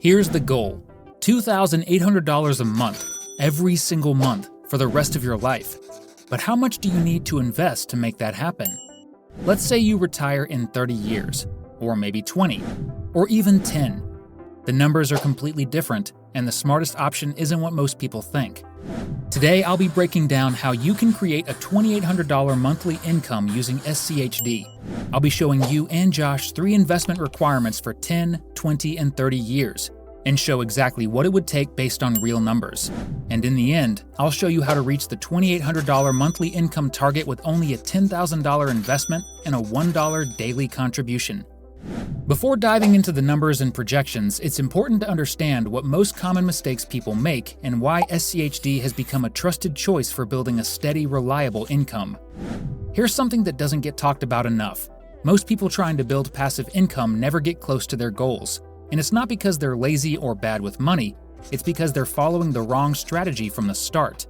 Here's the goal: $2,800 a month, every single month, for the rest of your life. But how much do you need to invest to make that happen? Let's say you retire in 30 years, or maybe 20, or even 10. The numbers are completely different, and the smartest option isn't what most people think. Today, I'll be breaking down how you can create a $2,800 monthly income using SCHD. I'll be showing you and Josh 3 investment requirements for 10, 20, and 30 years, and show exactly what it would take based on real numbers. And in the end, I'll show you how to reach the $2,800 monthly income target with only a $10,000 investment and a $1 daily contribution. Before diving into the numbers and projections, it's important to understand what most common mistakes people make and why SCHD has become a trusted choice for building a steady, reliable income. Here's something that doesn't get talked about enough. Most people trying to build passive income never get close to their goals. And it's not because they're lazy or bad with money, it's because they're following the wrong strategy from the start.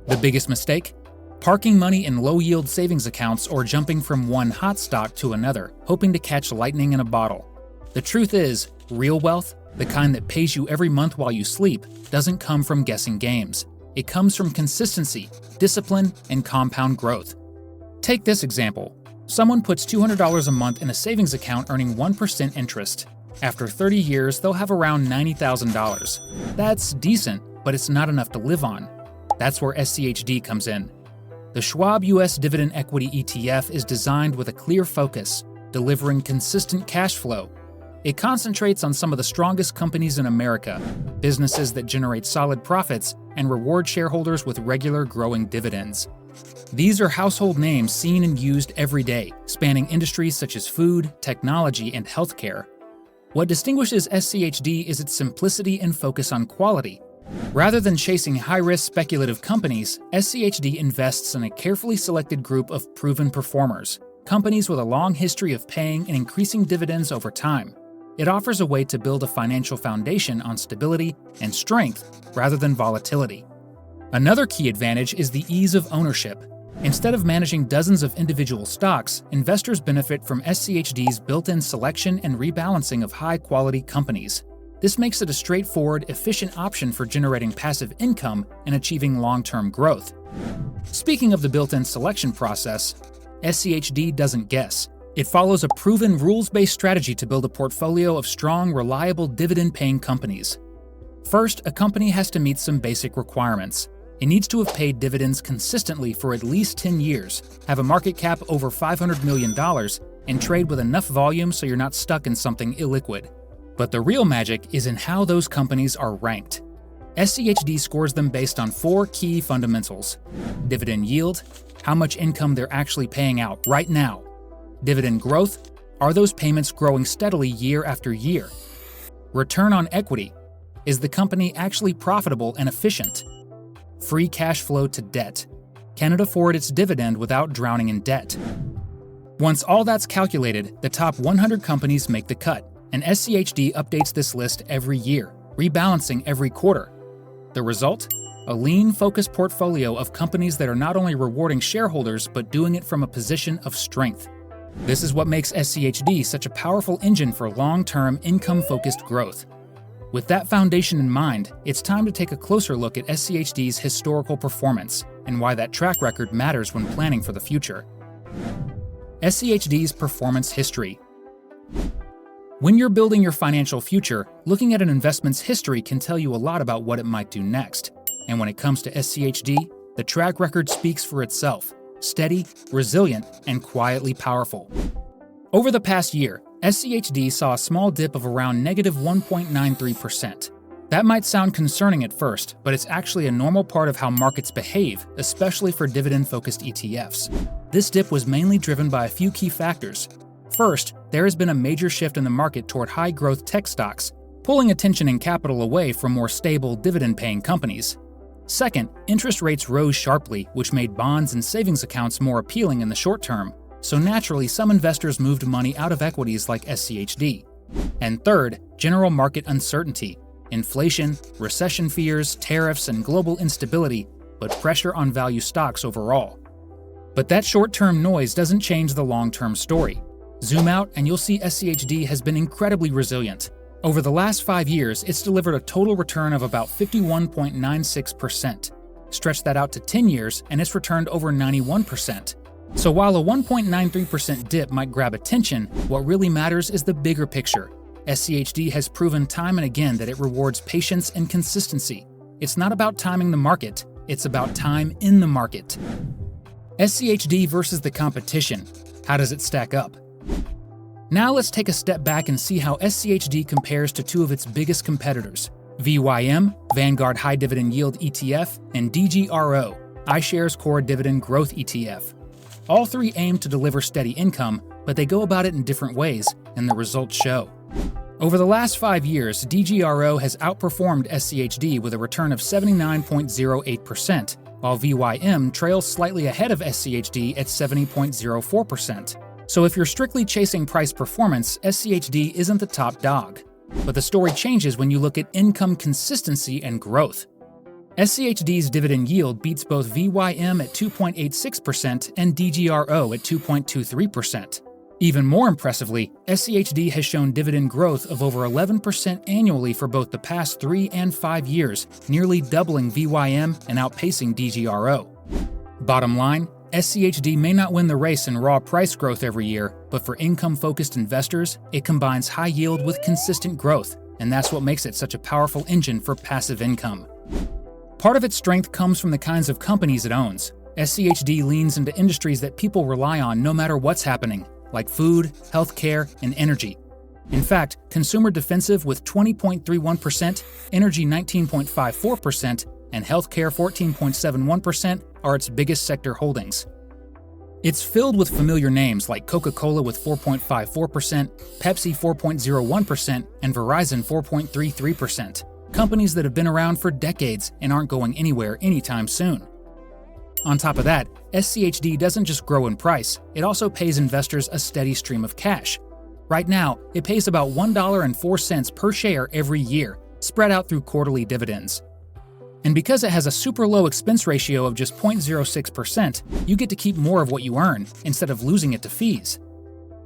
The biggest mistake? Parking money in low-yield savings accounts or jumping from one hot stock to another, hoping to catch lightning in a bottle. The truth is, real wealth, the kind that pays you every month while you sleep, doesn't come from guessing games. It comes from consistency, discipline, and compound growth. Take this example. Someone puts $200 a month in a savings account earning 1% interest. After 30 years, they'll have around $90,000. That's decent, but it's not enough to live on. That's where SCHD comes in. The Schwab US Dividend Equity ETF is designed with a clear focus, delivering consistent cash flow. It concentrates on some of the strongest companies in America, businesses that generate solid profits and reward shareholders with regular growing dividends. These are household names seen and used every day, spanning industries such as food, technology, and healthcare. What distinguishes SCHD is its simplicity and focus on quality. Rather than chasing high-risk speculative companies, SCHD invests in a carefully selected group of proven performers, companies with a long history of paying and increasing dividends over time. It offers a way to build a financial foundation on stability and strength rather than volatility. Another key advantage is the ease of ownership. Instead of managing dozens of individual stocks, investors benefit from SCHD's built-in selection and rebalancing of high-quality companies. This makes it a straightforward, efficient option for generating passive income and achieving long-term growth. Speaking of the built-in selection process, SCHD doesn't guess. It follows a proven rules-based strategy to build a portfolio of strong, reliable dividend-paying companies. First, a company has to meet some basic requirements. It needs to have paid dividends consistently for at least 10 years, have a market cap over $500 million, and trade with enough volume so you're not stuck in something illiquid. But the real magic is in how those companies are ranked. SCHD scores them based on 4 key fundamentals: dividend yield, how much income they're actually paying out right now; dividend growth, are those payments growing steadily year after year; return on equity, is the company actually profitable and efficient; free cash flow to debt, can it afford its dividend without drowning in debt? Once all that's calculated, the top 100 companies make the cut, and SCHD updates this list every year, rebalancing every quarter. The result? A lean, focused portfolio of companies that are not only rewarding shareholders, but doing it from a position of strength. This is what makes SCHD such a powerful engine for long-term, income-focused growth. With that foundation in mind, it's time to take a closer look at SCHD's historical performance and why that track record matters when planning for the future. SCHD's performance history. When you're building your financial future, looking at an investment's history can tell you a lot about what it might do next. And when it comes to SCHD, the track record speaks for itself: steady, resilient, and quietly powerful. Over the past year, SCHD saw a small dip of around negative 1.93%. That might sound concerning at first, but it's actually a normal part of how markets behave, especially for dividend-focused ETFs. This dip was mainly driven by a few key factors. First, there has been a major shift in the market toward high-growth tech stocks, pulling attention and capital away from more stable, dividend-paying companies. Second, interest rates rose sharply, which made bonds and savings accounts more appealing in the short term, so naturally some investors moved money out of equities like SCHD. And third, general market uncertainty. Inflation, recession fears, tariffs, and global instability put pressure on value stocks overall. But that short-term noise doesn't change the long-term story. Zoom out and you'll see SCHD has been incredibly resilient. Over the last 5 years, it's delivered a total return of about 51.96%. Stretch that out to 10 years, and it's returned over 91%. So while a 1.93% dip might grab attention, what really matters is the bigger picture. SCHD has proven time and again that it rewards patience and consistency. It's not about timing the market, it's about time in the market. SCHD versus the competition. How does it stack up? Now let's take a step back and see how SCHD compares to two of its biggest competitors, VYM, Vanguard High Dividend Yield ETF, and DGRO, iShares Core Dividend Growth ETF. All three aim to deliver steady income, but they go about it in different ways, and the results show. Over the last 5 years, DGRO has outperformed SCHD with a return of 79.08%, while VYM trails slightly ahead of SCHD at 70.04%. So if you're strictly chasing price performance, SCHD isn't the top dog. But the story changes when you look at income consistency and growth. SCHD's dividend yield beats both VYM at 2.86% and DGRO at 2.23%. Even more impressively, SCHD has shown dividend growth of over 11% annually for both the past 3 and 5 years, nearly doubling VYM and outpacing DGRO. Bottom line, SCHD may not win the race in raw price growth every year, but for income-focused investors, it combines high yield with consistent growth, and that's what makes it such a powerful engine for passive income. Part of its strength comes from the kinds of companies it owns. SCHD leans into industries that people rely on no matter what's happening, like food, healthcare, and energy. In fact, consumer defensive with 20.31%, energy 19.54%, and healthcare 14.71% are its biggest sector holdings. It's filled with familiar names like Coca-Cola with 4.54%, Pepsi 4.01%, and Verizon 4.33%, companies that have been around for decades and aren't going anywhere anytime soon. On top of that, SCHD doesn't just grow in price, it also pays investors a steady stream of cash. Right now, it pays about $1.04 per share every year, spread out through quarterly dividends. And because it has a super low expense ratio of just 0.06%, you get to keep more of what you earn, instead of losing it to fees.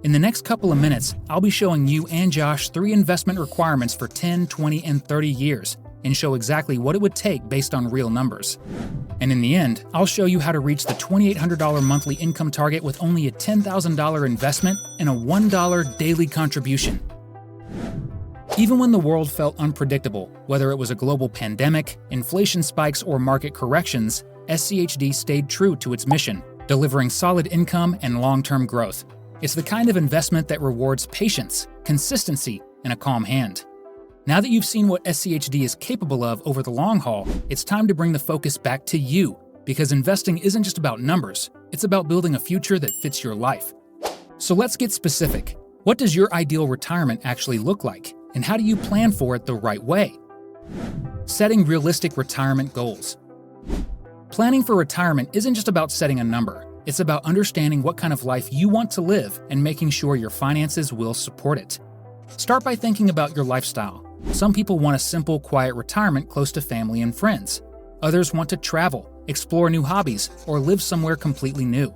In the next couple of minutes, I'll be showing you and Josh 3 investment requirements for 10, 20, and 30 years, and show exactly what it would take based on real numbers. And in the end, I'll show you how to reach the $2,800 monthly income target with only a $10,000 investment and a $1 daily contribution. Even when the world felt unpredictable, whether it was a global pandemic, inflation spikes, or market corrections, SCHD stayed true to its mission, delivering solid income and long-term growth. It's the kind of investment that rewards patience, consistency, and a calm hand. Now that you've seen what SCHD is capable of over the long haul, it's time to bring the focus back to you, because investing isn't just about numbers, it's about building a future that fits your life. So let's get specific. What does your ideal retirement actually look like? And how do you plan for it the right way? Setting realistic retirement goals. Planning for retirement isn't just about setting a number. It's about understanding what kind of life you want to live and making sure your finances will support it. Start by thinking about your lifestyle. Some people want a simple, quiet retirement close to family and friends. Others want to travel, explore new hobbies, or live somewhere completely new.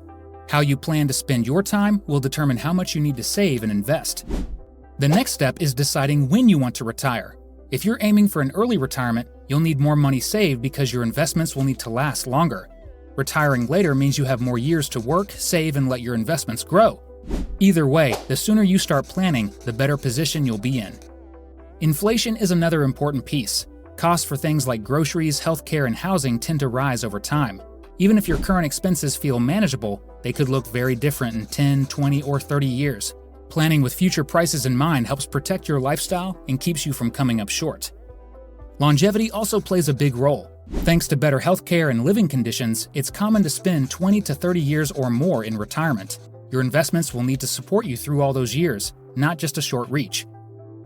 How you plan to spend your time will determine how much you need to save and invest. The next step is deciding when you want to retire. If you're aiming for an early retirement, you'll need more money saved because your investments will need to last longer. Retiring later means you have more years to work, save, and let your investments grow. Either way, the sooner you start planning, the better position you'll be in. Inflation is another important piece. Costs for things like groceries, healthcare, and housing tend to rise over time. Even if your current expenses feel manageable, they could look very different in 10, 20, or 30 years. Planning with future prices in mind helps protect your lifestyle and keeps you from coming up short. Longevity also plays a big role. Thanks to better healthcare and living conditions, it's common to spend 20 to 30 years or more in retirement. Your investments will need to support you through all those years, not just a short reach.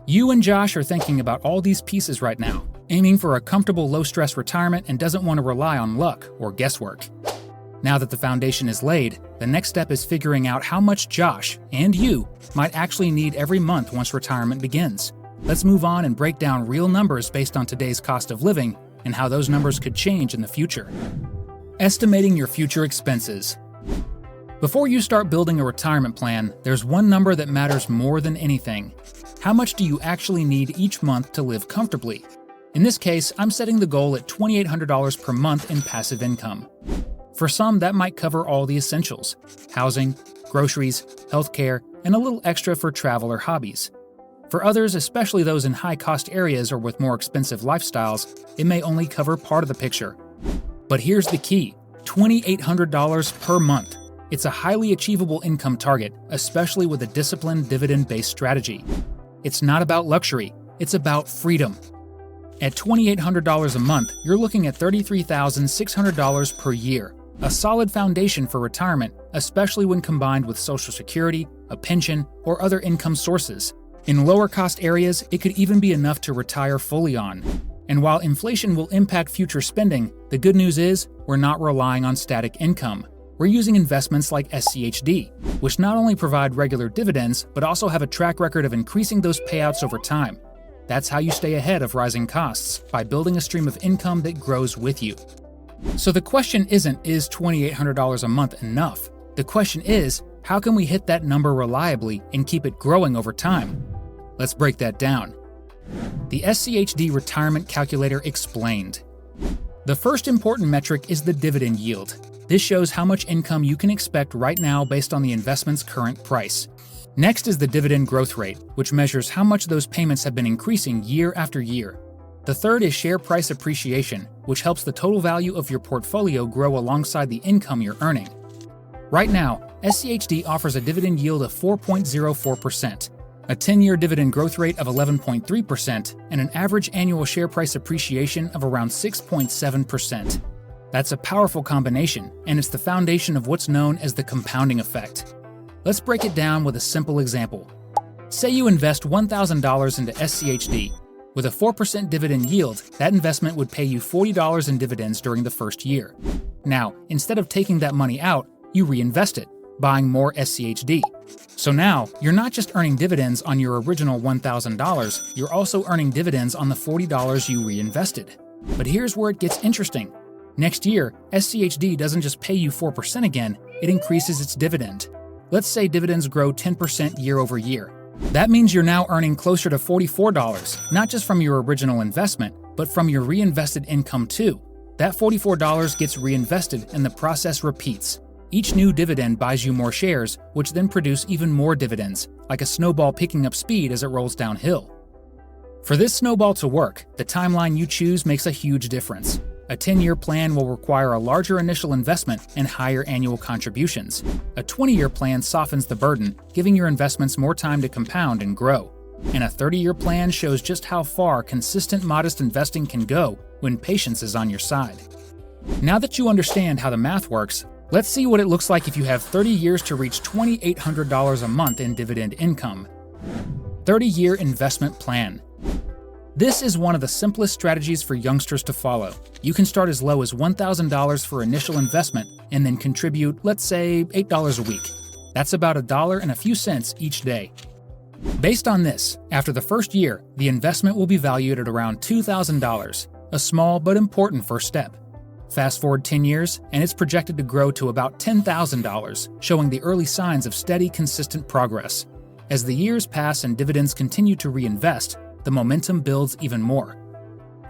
You and Josh are thinking about all these pieces right now, aiming for a comfortable, low-stress retirement and doesn't want to rely on luck or guesswork. Now that the foundation is laid, the next step is figuring out how much Josh and you might actually need every month once retirement begins. Let's move on and break down real numbers based on today's cost of living and how those numbers could change in the future. Estimating your future expenses. Before you start building a retirement plan, there's one number that matters more than anything. How much do you actually need each month to live comfortably? In this case, I'm setting the goal at $2,800 per month in passive income. For some, that might cover all the essentials: housing, groceries, healthcare, and a little extra for travel or hobbies. For others, especially those in high-cost areas or with more expensive lifestyles, it may only cover part of the picture. But here's the key: $2,800 per month. It's a highly achievable income target, especially with a disciplined dividend-based strategy. It's not about luxury, it's about freedom. At $2,800 a month, you're looking at $33,600 per year, a solid foundation for retirement, especially when combined with Social Security, a pension, or other income sources. In lower-cost areas, it could even be enough to retire fully on. And while inflation will impact future spending, the good news is we're not relying on static income. We're using investments like SCHD, which not only provide regular dividends, but also have a track record of increasing those payouts over time. That's how you stay ahead of rising costs, by building a stream of income that grows with you. So the question isn't, is $2,800 a month enough? The question is, how can we hit that number reliably and keep it growing over time? Let's break that down. The SCHD Retirement Calculator explained. The first important metric is the dividend yield. This shows how much income you can expect right now based on the investment's current price. Next is the dividend growth rate, which measures how much those payments have been increasing year after year. The third is share price appreciation, which helps the total value of your portfolio grow alongside the income you're earning. Right now, SCHD offers a dividend yield of 4.04%, a 10-year dividend growth rate of 11.3%, and an average annual share price appreciation of around 6.7%. That's a powerful combination, and it's the foundation of what's known as the compounding effect. Let's break it down with a simple example. Say you invest $1,000 into SCHD. With a 4% dividend yield, that investment would pay you $40 in dividends during the first year. Now, instead of taking that money out, you reinvest it, buying more SCHD. So now, you're not just earning dividends on your original $1,000, you're also earning dividends on the $40 you reinvested. But here's where it gets interesting. Next year, SCHD doesn't just pay you 4% again, it increases its dividend. Let's say dividends grow 10% year over year. That means you're now earning closer to $44, not just from your original investment, but from your reinvested income too. That $44 gets reinvested and the process repeats. Each new dividend buys you more shares, which then produce even more dividends, like a snowball picking up speed as it rolls downhill. For this snowball to work, the timeline you choose makes a huge difference. A 10-year plan will require a larger initial investment and higher annual contributions. A 20-year plan softens the burden, giving your investments more time to compound and grow. And a 30-year plan shows just how far consistent, modest investing can go when patience is on your side. Now that you understand how the math works, let's see what it looks like if you have 30 years to reach $2,800 a month in dividend income. 30-year investment plan. This is one of the simplest strategies for youngsters to follow. You can start as low as $1,000 for initial investment and then contribute, let's say, $8 a week. That's about $1 and a few cents each day. Based on this, after the first year, the investment will be valued at around $2,000, a small but important first step. Fast forward 10 years, and it's projected to grow to about $10,000, showing the early signs of steady, consistent progress. As the years pass and dividends continue to reinvest, the momentum builds even more.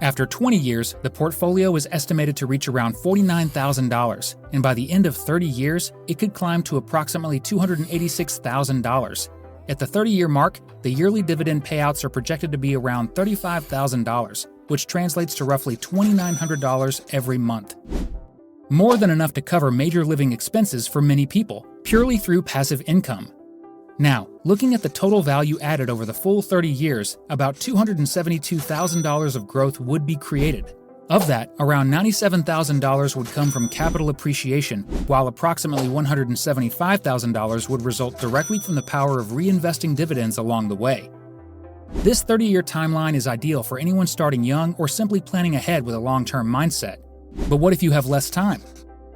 After 20 years, the portfolio is estimated to reach around $49,000, and by the end of 30 years, it could climb to approximately $286,000. At the 30-year mark, the yearly dividend payouts are projected to be around $35,000, which translates to roughly $2,900 every month. More than enough to cover major living expenses for many people, purely through passive income. Now, looking at the total value added over the full 30 years, about $272,000 of growth would be created. Of that, around $97,000 would come from capital appreciation, while approximately $175,000 would result directly from the power of reinvesting dividends along the way. This 30-year timeline is ideal for anyone starting young or simply planning ahead with a long-term mindset. But what if you have less time?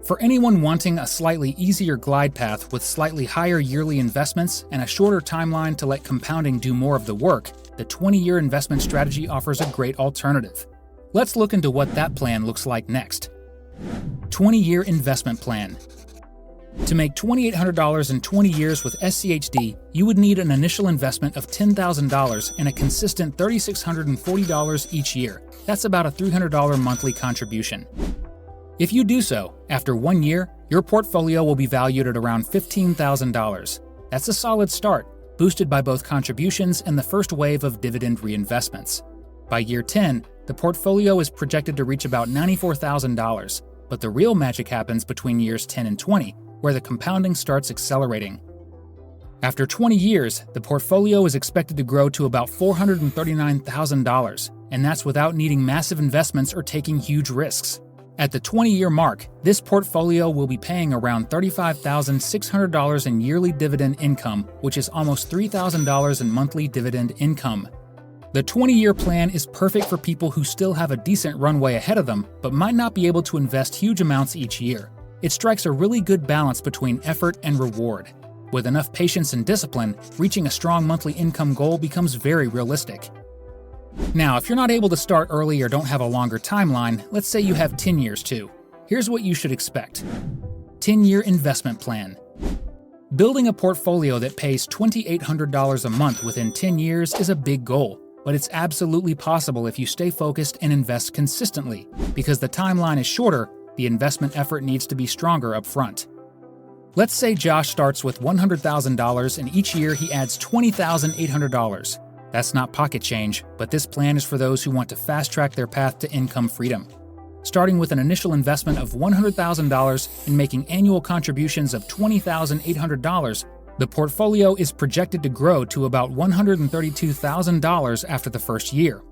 For anyone wanting a slightly easier glide path with slightly higher yearly investments and a shorter timeline to let compounding do more of the work, the 20-year investment strategy offers a great alternative. Let's look into what that plan looks like next. 20-year investment plan. To make $2,800 in 20 years with SCHD, you would need an initial investment of $10,000 and a consistent $3,640 each year. That's about a $300 monthly contribution. If you do so, after 1 year, your portfolio will be valued at around $15,000. That's a solid start, boosted by both contributions and the first wave of dividend reinvestments. By year 10, the portfolio is projected to reach about $94,000, but the real magic happens between years 10 and 20, where the compounding starts accelerating. After 20 years, the portfolio is expected to grow to about $439,000, and that's without needing massive investments or taking huge risks. At the 20-year mark, this portfolio will be paying around $35,600 in yearly dividend income, which is almost $3,000 in monthly dividend income. The 20-year plan is perfect for people who still have a decent runway ahead of them, but might not be able to invest huge amounts each year. It strikes a really good balance between effort and reward. With enough patience and discipline, reaching a strong monthly income goal becomes very realistic. Now, if you're not able to start early or don't have a longer timeline, let's say you have 10 years too. Here's what you should expect. 10-year investment plan. Building a portfolio that pays $2,800 a month within 10 years is a big goal, but it's absolutely possible if you stay focused and invest consistently. Because the timeline is shorter, the investment effort needs to be stronger up front. Let's say Josh starts with $100,000 and each year he adds $20,800. That's not pocket change, but this plan is for those who want to fast-track their path to income freedom. Starting with an initial investment of $100,000 and making annual contributions of $20,800, the portfolio is projected to grow to about $132,000 after the first year.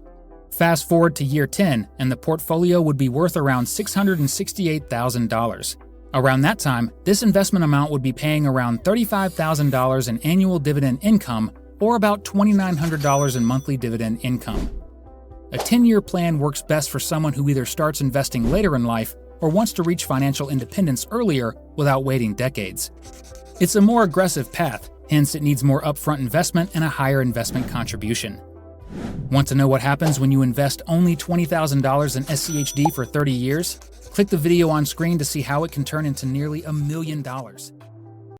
Fast forward to year 10, and the portfolio would be worth around $668,000. Around that time, this investment amount would be paying around $35,000 in annual dividend income, or about $2,900 in monthly dividend income. A 10-year plan works best for someone who either starts investing later in life or wants to reach financial independence earlier without waiting decades. It's a more aggressive path, hence it needs more upfront investment and a higher investment contribution. Want to know what happens when you invest only $20,000 in SCHD for 30 years? Click the video on screen to see how it can turn into nearly $1 million.